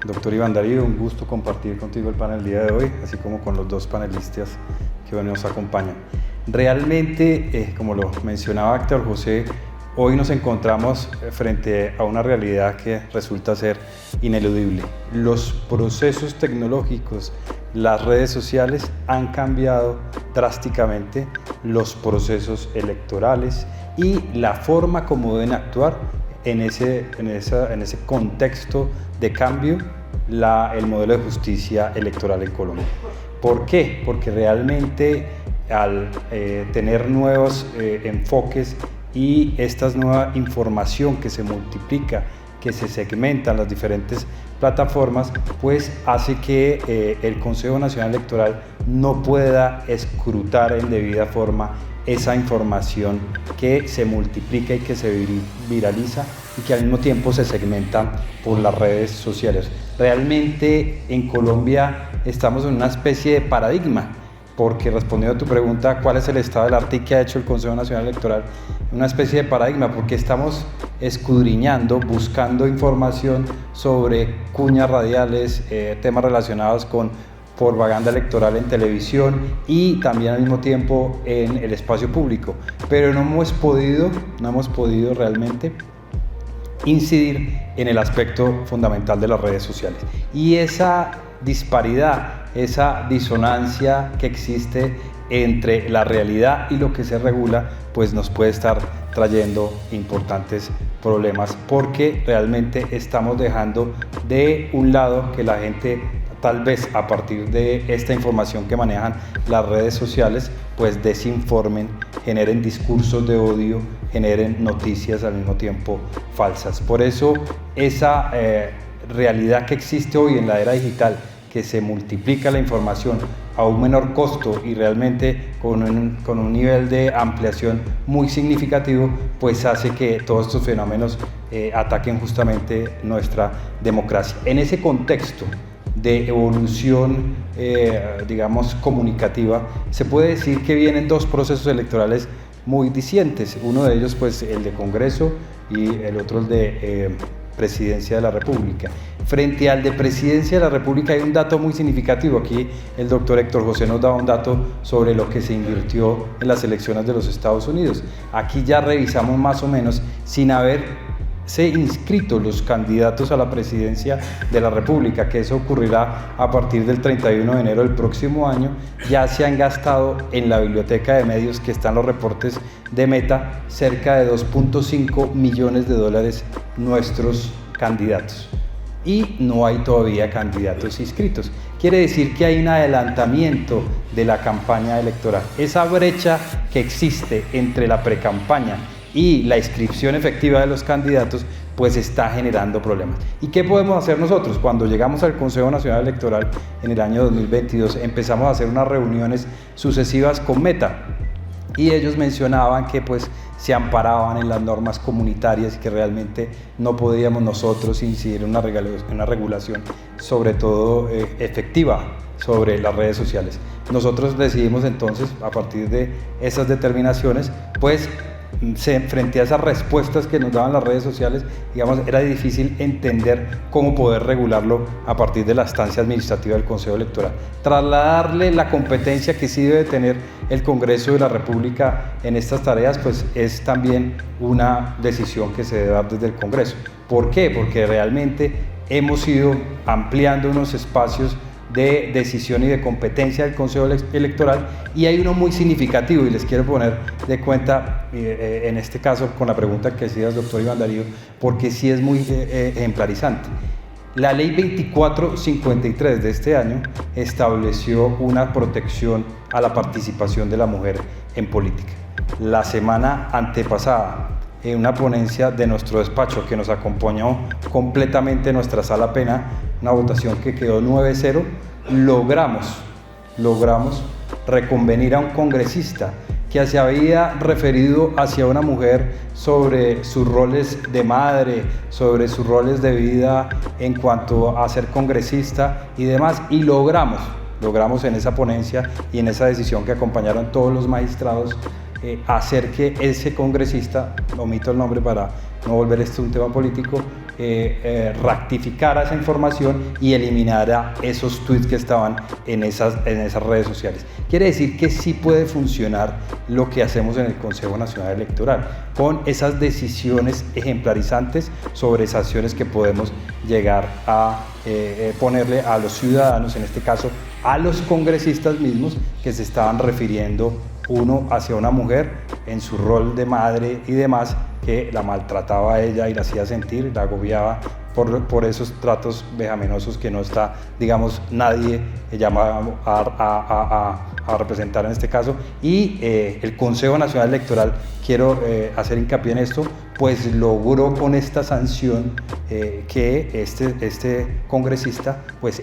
Doctor Iván Darío, un gusto compartir contigo el panel el día de hoy, así como con los dos panelistas que hoy nos acompañan. Realmente, como lo mencionaba Héctor José, hoy nos encontramos frente a una realidad que resulta ser ineludible. Los procesos tecnológicos, las redes sociales han cambiado drásticamente los procesos electorales y la forma como deben actuar en ese contexto de cambio el modelo de justicia electoral en Colombia. ¿Por qué? Porque realmente al tener nuevos enfoques y esta nueva información que se multiplica, que se segmenta en las diferentes plataformas, pues hace que el Consejo Nacional Electoral no pueda escrutar en debida forma esa información que se multiplica y que se viraliza y que al mismo tiempo se segmenta por las redes sociales. Realmente en Colombia estamos en una especie de paradigma, porque respondiendo a tu pregunta, ¿cuál es el estado del arte que ha hecho el Consejo Nacional Electoral? Una especie de paradigma, porque estamos escudriñando, buscando información sobre cuñas radiales, temas relacionados con propaganda electoral en televisión y también al mismo tiempo en el espacio público, pero no hemos podido realmente incidir en el aspecto fundamental de las redes sociales. Y esa disparidad, esa disonancia que existe entre la realidad y lo que se regula, pues nos puede estar trayendo importantes problemas, porque realmente estamos dejando de un lado que la gente, tal vez a partir de esta información que manejan las redes sociales, pues desinformen, generen discursos de odio, generen noticias al mismo tiempo falsas. Por eso esa realidad que existe hoy en la era digital, que se multiplica la información a un menor costo y realmente con un nivel de ampliación muy significativo, pues hace que todos estos fenómenos ataquen justamente nuestra democracia. En ese contexto de evolución, digamos, comunicativa, se puede decir que vienen dos procesos electorales muy distintos. Uno de ellos, pues, el de Congreso y el otro el de Presidencia de la República. Frente al de Presidencia de la República hay un dato muy significativo. Aquí el doctor Héctor José nos daba un dato sobre lo que se invirtió en las elecciones de los Estados Unidos. Aquí ya revisamos más o menos, sin haberse inscrito los candidatos a la presidencia de la República, que eso ocurrirá a partir del 31 de enero del próximo año, ya se han gastado en la biblioteca de medios, que están los reportes de Meta, cerca de 2.5 millones de dólares nuestros candidatos. Y no hay todavía candidatos inscritos. Quiere decir que hay un adelantamiento de la campaña electoral. Esa brecha que existe entre la precampaña y la inscripción efectiva de los candidatos, pues está generando problemas. ¿Y qué podemos hacer nosotros? Cuando llegamos al Consejo Nacional Electoral en el año 2022, empezamos a hacer unas reuniones sucesivas con Meta, y ellos mencionaban que pues se amparaban en las normas comunitarias y que realmente no podíamos nosotros incidir en una regulación, sobre todo efectiva, sobre las redes sociales. Nosotros decidimos entonces, a partir de esas determinaciones, pues frente a esas respuestas que nos daban las redes sociales, digamos, era difícil entender cómo poder regularlo a partir de la instancia administrativa del Consejo Electoral. Trasladarle la competencia que sí debe tener el Congreso de la República en estas tareas, pues es también una decisión que se debe dar desde el Congreso. ¿Por qué? Porque realmente hemos ido ampliando unos espacios de decisión y de competencia del Consejo Electoral, y hay uno muy significativo, y les quiero poner de cuenta en este caso con la pregunta que hacías, doctor Iván Darío, porque sí es muy ejemplarizante. La ley 2453 de este año estableció una protección a la participación de la mujer en política. La semana antepasada, en una ponencia de nuestro despacho que nos acompañó completamente en nuestra sala plena, una votación que quedó 9-0, logramos reconvenir a un congresista que se había referido hacia una mujer sobre sus roles de madre, sobre sus roles de vida en cuanto a ser congresista y demás, y logramos en esa ponencia y en esa decisión que acompañaron todos los magistrados, hacer que ese congresista, omito el nombre para no volver esto un tema político, rectificara esa información y eliminara esos tweets que estaban en esas redes sociales. Quiere decir que sí puede funcionar lo que hacemos en el Consejo Nacional Electoral, con esas decisiones ejemplarizantes sobre esas acciones que podemos llegar a ponerle a los ciudadanos, en este caso a los congresistas mismos que se estaban refiriendo uno hacia una mujer en su rol de madre y demás, que la maltrataba a ella y la hacía sentir, la agobiaba por esos tratos vejaminosos que no está, digamos, nadie llamado a representar en este caso. Y el Consejo Nacional Electoral, quiero hacer hincapié en esto, pues logró con esta sanción que este congresista pues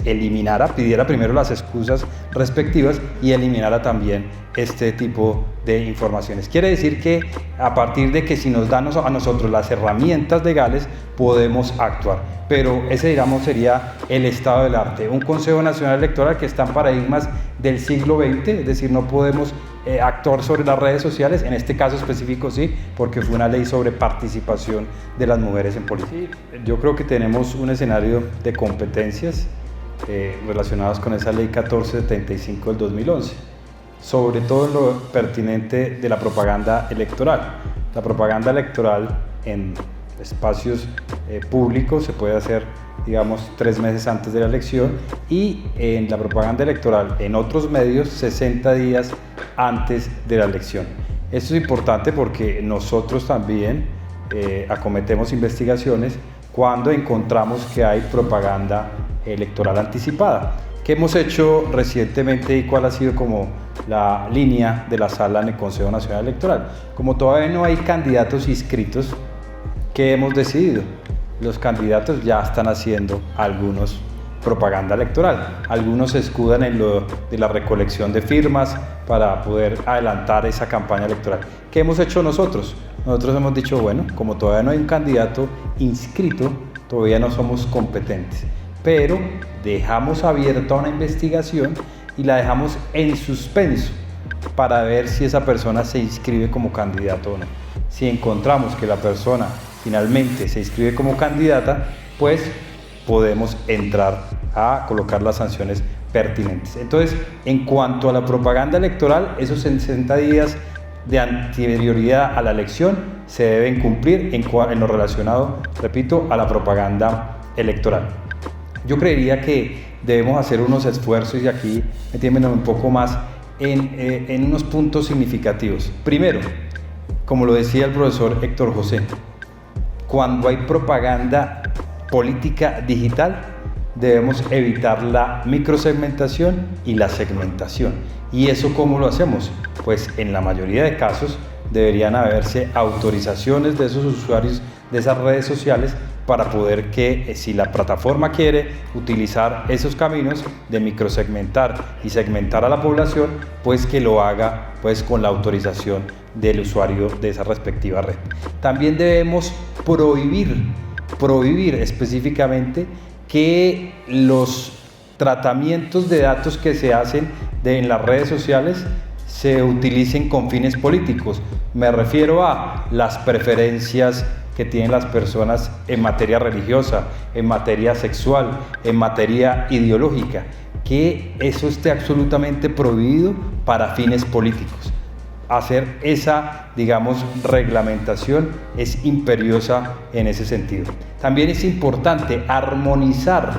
pidiera primero las excusas respectivas y eliminara también este tipo de informaciones. Quiere decir que a partir de que si nos dan a nosotros las herramientas legales podemos actuar, pero ese, digamos, sería el estado del arte. Un Consejo Nacional Electoral que está en paradigmas del siglo XX, es decir, no podemos actuar sobre las redes sociales, en este caso específico sí, porque fue una ley sobre participación de las mujeres en política. Yo creo que tenemos un escenario de competencias relacionadas con esa ley 1475 del 2011, sobre todo en lo pertinente de la propaganda electoral. La propaganda electoral en espacios públicos se puede hacer, digamos, 3 meses antes de la elección, y en la propaganda electoral en otros medios 60 días antes de la elección. Esto es importante porque nosotros también acometemos investigaciones cuando encontramos que hay propaganda electoral anticipada. ¿Qué hemos hecho recientemente y cuál ha sido como la línea de la sala en el Consejo Nacional Electoral? Como todavía no hay candidatos inscritos, ¿qué hemos decidido? Los candidatos ya están haciendo algunos propaganda electoral. Algunos se escudan en lo de la recolección de firmas para poder adelantar esa campaña electoral. ¿Qué hemos hecho nosotros? Nosotros hemos dicho, bueno, como todavía no hay un candidato inscrito, todavía no somos competentes, pero dejamos abierta una investigación y la dejamos en suspenso para ver si esa persona se inscribe como candidato o no. Si encontramos que la persona finalmente se inscribe como candidata, pues podemos entrar a colocar las sanciones pertinentes. Entonces, en cuanto a la propaganda electoral, esos 60 días de anterioridad a la elección se deben cumplir en lo relacionado, repito, a la propaganda electoral. Yo creería que debemos hacer unos esfuerzos, y aquí metiéndonos un poco más en unos puntos significativos. Primero, como lo decía el profesor Héctor José, cuando hay propaganda política digital, debemos evitar la microsegmentación y la segmentación. ¿Y eso cómo lo hacemos? Pues en la mayoría de casos deberían haberse autorizaciones de esos usuarios de esas redes sociales para poder que, si la plataforma quiere utilizar esos caminos de microsegmentar y segmentar a la población, pues que lo haga pues con la autorización del usuario de esa respectiva red. También debemos prohibir específicamente que los tratamientos de datos que se hacen en las redes sociales se utilicen con fines políticos. Me refiero a las preferencias que tienen las personas en materia religiosa, en materia sexual, en materia ideológica, que eso esté absolutamente prohibido para fines políticos. Hacer esa, digamos, reglamentación es imperiosa en ese sentido. También es importante armonizar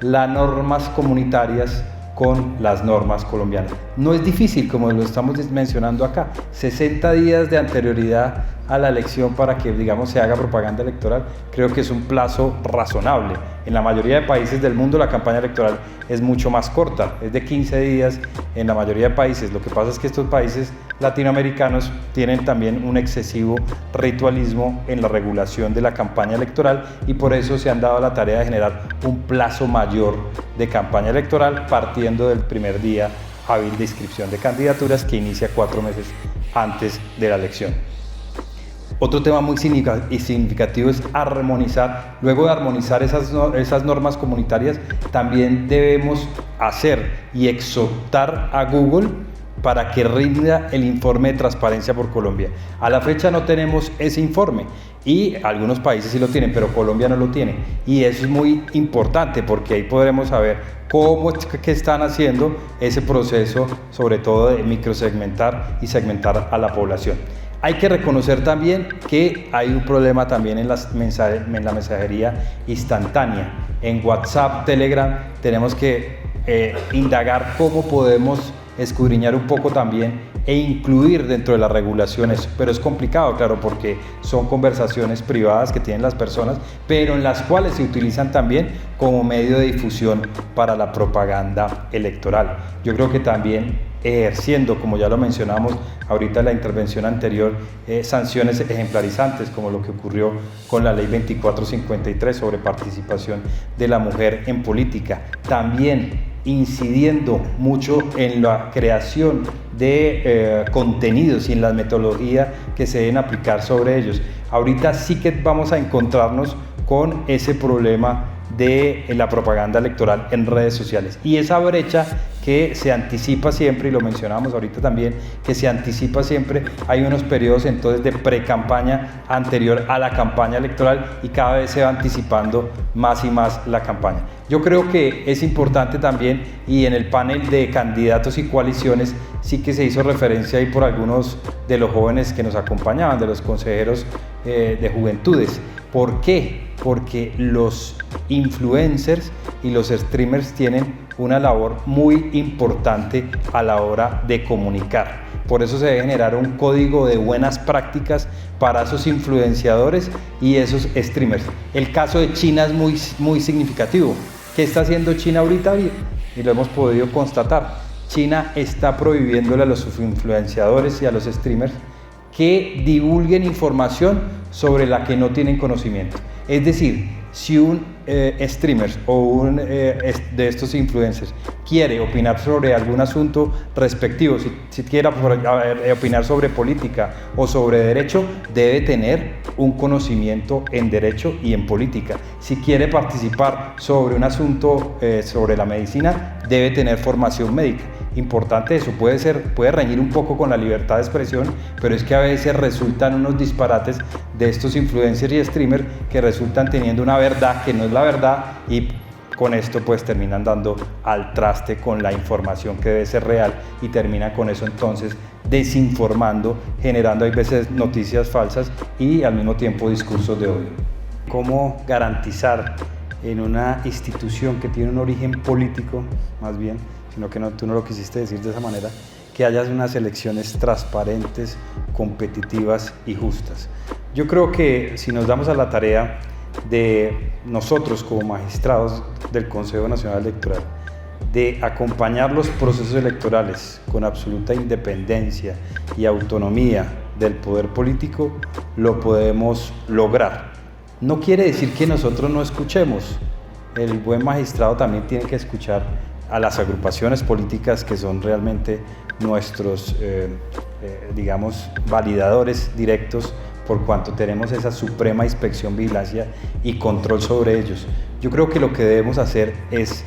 las normas comunitarias con las normas colombianas. No es difícil, como lo estamos mencionando acá, 60 días de anterioridad a la elección para que, digamos, se haga propaganda electoral, creo que es un plazo razonable. En la mayoría de países del mundo la campaña electoral es mucho más corta, es de 15 días en la mayoría de países. Lo que pasa es que estos países latinoamericanos tienen también un excesivo ritualismo en la regulación de la campaña electoral, y por eso se han dado la tarea de generar un plazo mayor de campaña electoral partiendo del primer día hábil de inscripción de candidaturas, que inicia 4 meses antes de la elección. Otro tema muy significativo es armonizar. Luego de armonizar esas normas comunitarias, también debemos hacer y exhortar a Google para que rinda el informe de Transparencia por Colombia. A la fecha no tenemos ese informe y algunos países sí lo tienen, pero Colombia no lo tiene. Y eso es muy importante porque ahí podremos saber cómo es que están haciendo ese proceso, sobre todo de microsegmentar y segmentar a la población. Hay que reconocer también que hay un problema también en la mensajería instantánea. En WhatsApp, Telegram, tenemos que indagar cómo podemos escudriñar un poco también e incluir dentro de las regulaciones, pero es complicado, claro, porque son conversaciones privadas que tienen las personas, pero en las cuales se utilizan también como medio de difusión para la propaganda electoral. Yo creo que también ejerciendo, como ya lo mencionamos ahorita en la intervención anterior, sanciones ejemplarizantes, como lo que ocurrió con la ley 2453 sobre participación de la mujer en política. También incidiendo mucho en la creación de contenidos y en la metodología que se deben aplicar sobre ellos. Ahorita sí que vamos a encontrarnos con ese problema de la propaganda electoral en redes sociales y esa brecha que se anticipa siempre, y lo mencionamos ahorita también, que se anticipa siempre. Hay unos periodos entonces de pre-campaña anterior a la campaña electoral y cada vez se va anticipando más y más la campaña. Yo creo que es importante también, y en el panel de candidatos y coaliciones sí que se hizo referencia ahí por algunos de los jóvenes que nos acompañaban, de los consejeros de juventudes. ¿Por qué? Porque los influencers y los streamers tienen una labor muy importante a la hora de comunicar. Por eso se debe generar un código de buenas prácticas para esos influenciadores y esos streamers. El caso de China es muy significativo. ¿Qué está haciendo China ahorita? Y lo hemos podido constatar. China está prohibiéndole a los influenciadores y a los streamers que divulguen información sobre la que no tienen conocimiento. Es decir, si un streamer o un de estos influencers quiere opinar sobre algún asunto respectivo, si quiere opinar sobre política o sobre derecho, debe tener un conocimiento en derecho y en política. Si quiere participar sobre un asunto sobre la medicina, debe tener formación médica. Importante eso, puede reñir un poco con la libertad de expresión, pero es que a veces resultan unos disparates de estos influencers y streamers que resultan teniendo una verdad que no es la verdad y con esto pues terminan dando al traste con la información que debe ser real y termina con eso entonces desinformando, generando a veces noticias falsas y al mismo tiempo discursos de odio. ¿Cómo garantizar en una institución que tiene un origen político, más bien, sino que tú no lo quisiste decir de esa manera, que haya unas elecciones transparentes, competitivas y justas? Yo creo que si nos damos a la tarea de nosotros como magistrados del Consejo Nacional Electoral, de acompañar los procesos electorales con absoluta independencia y autonomía del poder político, lo podemos lograr. No quiere decir que nosotros no escuchemos. El buen magistrado también tiene que escuchar a las agrupaciones políticas que son realmente nuestros, digamos, validadores directos por cuanto tenemos esa suprema inspección, vigilancia y control sobre ellos. Yo creo que lo que debemos hacer es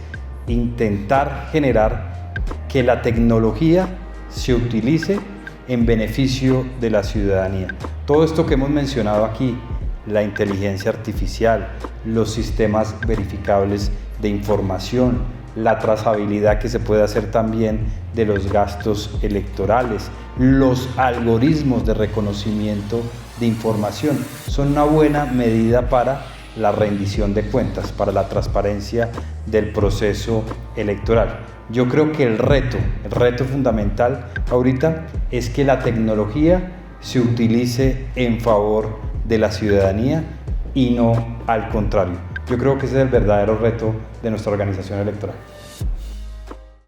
intentar generar que la tecnología se utilice en beneficio de la ciudadanía. Todo esto que hemos mencionado aquí, la inteligencia artificial, los sistemas verificables de información, la trazabilidad que se puede hacer también de los gastos electorales, los algoritmos de reconocimiento de información, son una buena medida para la rendición de cuentas, para la transparencia del proceso electoral. Yo creo que el reto fundamental ahorita es que la tecnología se utilice en favor de la ciudadanía y no al contrario. Yo creo que ese es el verdadero reto de nuestra organización electoral.